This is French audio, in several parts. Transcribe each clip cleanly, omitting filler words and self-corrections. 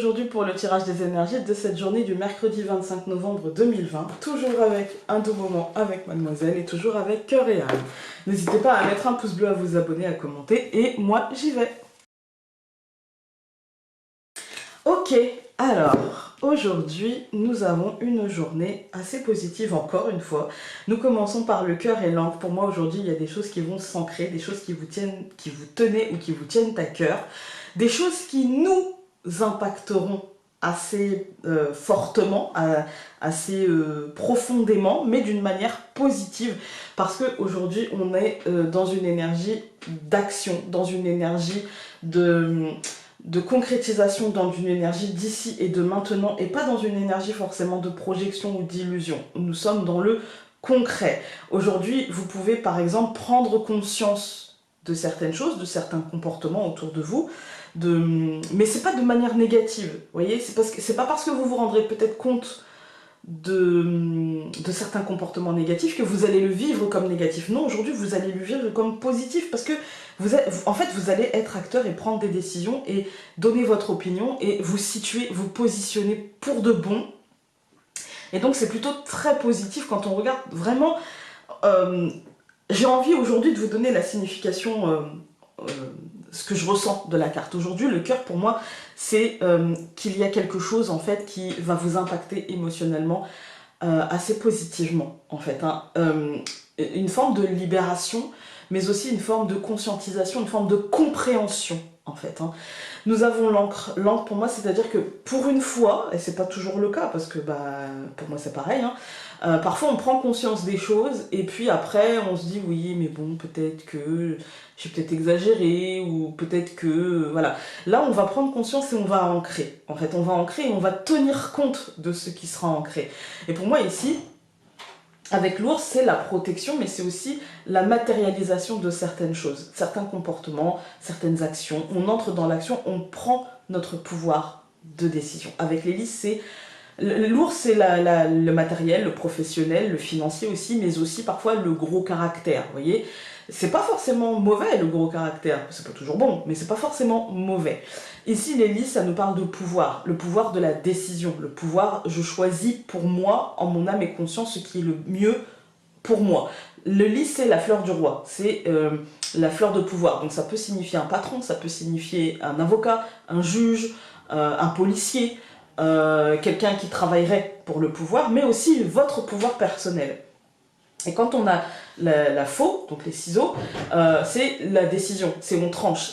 aujourd'hui pour le tirage des énergies de cette journée du mercredi 25 novembre 2020. Toujours avec un doux moment avec mademoiselle et toujours avec cœur et âme. N'hésitez pas à mettre un pouce bleu, à vous abonner, à commenter et moi j'y vais. Ok, alors aujourd'hui nous avons une journée assez positive encore une fois. Nous commençons par le cœur et l'encre. Pour moi aujourd'hui il y a des choses qui vont s'ancrer, des choses qui vous tenaient ou qui vous tiennent à cœur. Des choses qui nous impacteront assez fortement, assez profondément, mais d'une manière positive, parce qu'aujourd'hui on est dans une énergie d'action, dans une énergie de concrétisation, dans une énergie d'ici et de maintenant, et pas dans une énergie forcément de projection ou d'illusion. Nous sommes dans le concret. Aujourd'hui, vous pouvez par exemple prendre conscience de certaines choses, de certains comportements autour de vous, mais c'est pas de manière négative, vous voyez, c'est pas parce que vous vous rendrez peut-être compte de certains comportements négatifs que vous allez le vivre comme négatif. Non, aujourd'hui vous allez le vivre comme positif, parce que en fait vous allez être acteur et prendre des décisions et donner votre opinion et vous situer, vous positionner pour de bon. Et donc c'est plutôt très positif quand on regarde vraiment. J'ai envie aujourd'hui de vous donner la signification, ce que je ressens de la carte. Aujourd'hui, le cœur pour moi, c'est qu'il y a quelque chose en fait qui va vous impacter émotionnellement assez positivement en fait. Une forme de libération, mais aussi une forme de conscientisation, une forme de compréhension en fait. Nous avons l'encre. L'encre pour moi, c'est-à-dire que pour une fois, et c'est pas toujours le cas parce que pour moi c'est pareil, parfois on prend conscience des choses et puis après on se dit oui mais bon peut-être que j'ai peut-être exagéré ou peut-être que voilà. Là on va prendre conscience et on va ancrer. En fait on va ancrer et on va tenir compte de ce qui sera ancré. Et pour moi ici, avec l'ours, c'est la protection, mais c'est aussi la matérialisation de certaines choses, certains comportements, certaines actions. On entre dans l'action, on prend notre pouvoir de décision. Avec l'hélice, c'est l'ours, c'est le matériel, le professionnel, le financier aussi, mais aussi parfois le gros caractère, vous voyez. C'est pas forcément mauvais le gros caractère, c'est pas toujours bon, mais c'est pas forcément mauvais. Ici l'hélice, ça nous parle de pouvoir, le pouvoir de la décision, le pouvoir, je choisis pour moi, en mon âme et conscience, ce qui est le mieux pour moi. Le lys, c'est la fleur du roi, c'est la fleur de pouvoir, donc ça peut signifier un patron, ça peut signifier un avocat, un juge, un policier, quelqu'un qui travaillerait pour le pouvoir, mais aussi votre pouvoir personnel. Et quand on a la faux, donc les ciseaux, c'est la décision, c'est on tranche,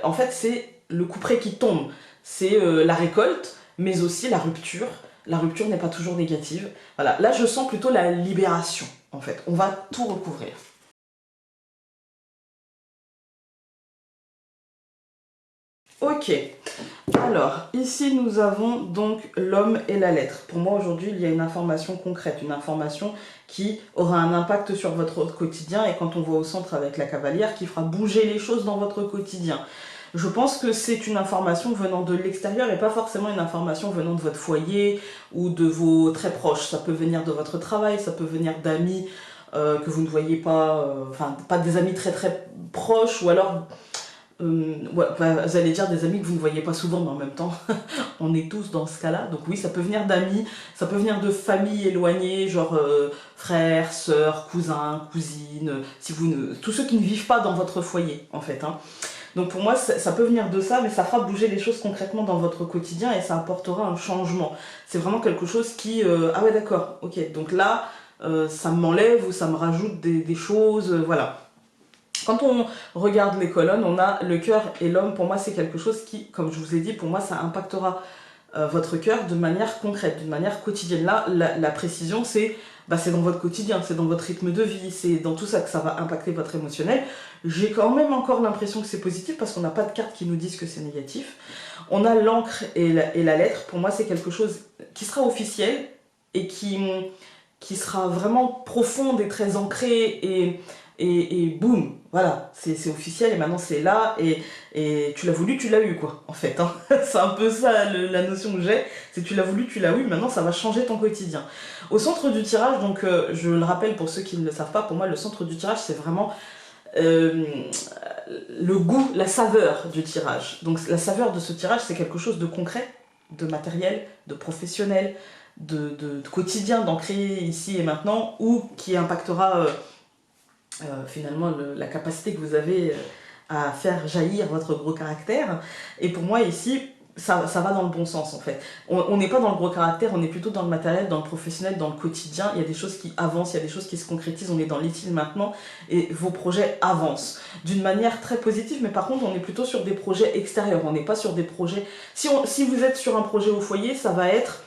en fait c'est le couperet qui tombe, c'est la récolte, mais aussi la rupture. La rupture n'est pas toujours négative. Voilà, là je sens plutôt la libération, en fait. On va tout recouvrir. Ok, alors ici nous avons donc l'homme et la lettre. Pour moi aujourd'hui il y a une information concrète, une information qui aura un impact sur votre quotidien, et quand on voit au centre avec la cavalière, qui fera bouger les choses dans votre quotidien. Je pense que c'est une information venant de l'extérieur et pas forcément une information venant de votre foyer ou de vos très proches. Ça peut venir de votre travail, ça peut venir d'amis que vous ne voyez pas, enfin pas des amis très très proches, ou alors vous allez dire des amis que vous ne voyez pas souvent, mais en même temps on est tous dans ce cas-là. Donc oui, ça peut venir d'amis, ça peut venir de familles éloignées, genre frères, sœurs, cousins, cousines, tous ceux qui ne vivent pas dans votre foyer en fait. Donc pour moi, ça peut venir de ça, mais ça fera bouger les choses concrètement dans votre quotidien et ça apportera un changement. C'est vraiment quelque chose qui... ah ouais d'accord, ok, donc là, ça m'enlève ou ça me rajoute des choses, voilà. Quand on regarde les colonnes, on a le cœur et l'homme. Pour moi, c'est quelque chose qui, comme je vous ai dit, pour moi, ça impactera votre cœur de manière concrète, d'une manière quotidienne. Là, la précision, c'est dans votre quotidien, c'est dans votre rythme de vie, c'est dans tout ça que ça va impacter votre émotionnel. J'ai quand même encore l'impression que c'est positif parce qu'on n'a pas de cartes qui nous disent que c'est négatif. On a l'encre et la lettre. Pour moi, c'est quelque chose qui sera officiel et qui sera vraiment profonde et très ancrée et boum, voilà, c'est officiel et maintenant c'est là et tu l'as voulu, tu l'as eu quoi, en fait. C'est un peu ça la notion que j'ai, c'est tu l'as voulu, tu l'as eu, maintenant ça va changer ton quotidien. Au centre du tirage, donc je le rappelle pour ceux qui ne le savent pas, pour moi le centre du tirage c'est vraiment le goût, la saveur du tirage. Donc la saveur de ce tirage c'est quelque chose de concret de matériel, de professionnel, de quotidien, d'ancrer ici et maintenant, ou qui impactera finalement la capacité que vous avez à faire jaillir votre gros caractère. Et pour moi ici, ça va dans le bon sens en fait. On n'est pas dans le gros caractère, on est plutôt dans le matériel, dans le professionnel, dans le quotidien. Il y a des choses qui avancent, il y a des choses qui se concrétisent, on est dans l'utile maintenant et vos projets avancent d'une manière très positive, mais par contre on est plutôt sur des projets extérieurs, on n'est pas sur des projets... Si vous êtes sur un projet au foyer, ça va être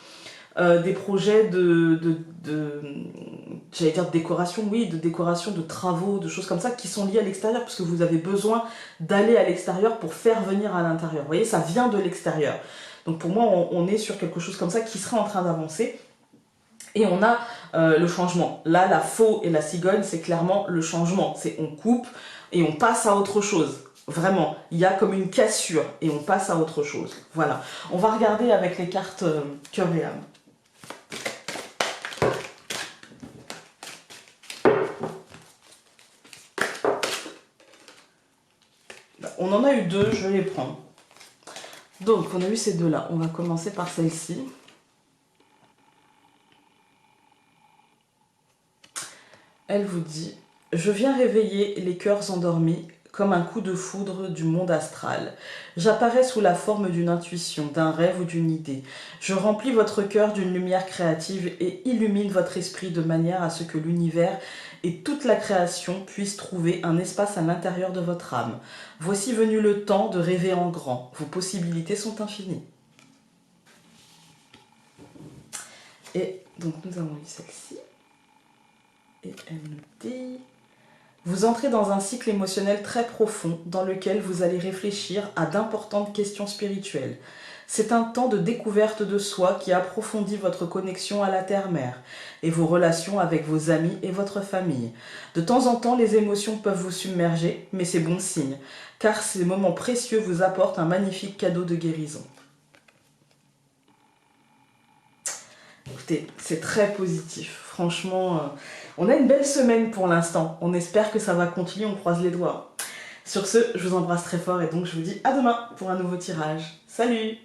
des projets j'allais dire de décoration, oui, de décoration, de travaux, de choses comme ça qui sont liées à l'extérieur, parce que vous avez besoin d'aller à l'extérieur pour faire venir à l'intérieur. Vous voyez, ça vient de l'extérieur. Donc pour moi, on est sur quelque chose comme ça qui serait en train d'avancer. Et on a le changement. Là, la faux et la cigogne, c'est clairement le changement. C'est on coupe et on passe à autre chose. Vraiment, il y a comme une cassure et on passe à autre chose. Voilà. On va regarder avec les cartes cœur et âme. On en a eu deux, je vais les prendre. Donc, on a eu ces deux-là. On va commencer par celle-ci. Elle vous dit « Je viens réveiller les cœurs endormis comme un coup de foudre du monde astral. J'apparais sous la forme d'une intuition, d'un rêve ou d'une idée. Je remplis votre cœur d'une lumière créative et illumine votre esprit de manière à ce que l'univers et toute la création puissent trouver un espace à l'intérieur de votre âme. Voici venu le temps de rêver en grand. Vos possibilités sont infinies. » Et donc nous avons eu celle-ci. Et elle nous dit... Vous entrez dans un cycle émotionnel très profond dans lequel vous allez réfléchir à d'importantes questions spirituelles. C'est un temps de découverte de soi qui approfondit votre connexion à la terre-mère et vos relations avec vos amis et votre famille. De temps en temps, les émotions peuvent vous submerger, mais c'est bon signe, car ces moments précieux vous apportent un magnifique cadeau de guérison. Écoutez, c'est très positif. Franchement, on a une belle semaine pour l'instant. On espère que ça va continuer, on croise les doigts. Sur ce, je vous embrasse très fort et donc je vous dis à demain pour un nouveau tirage. Salut!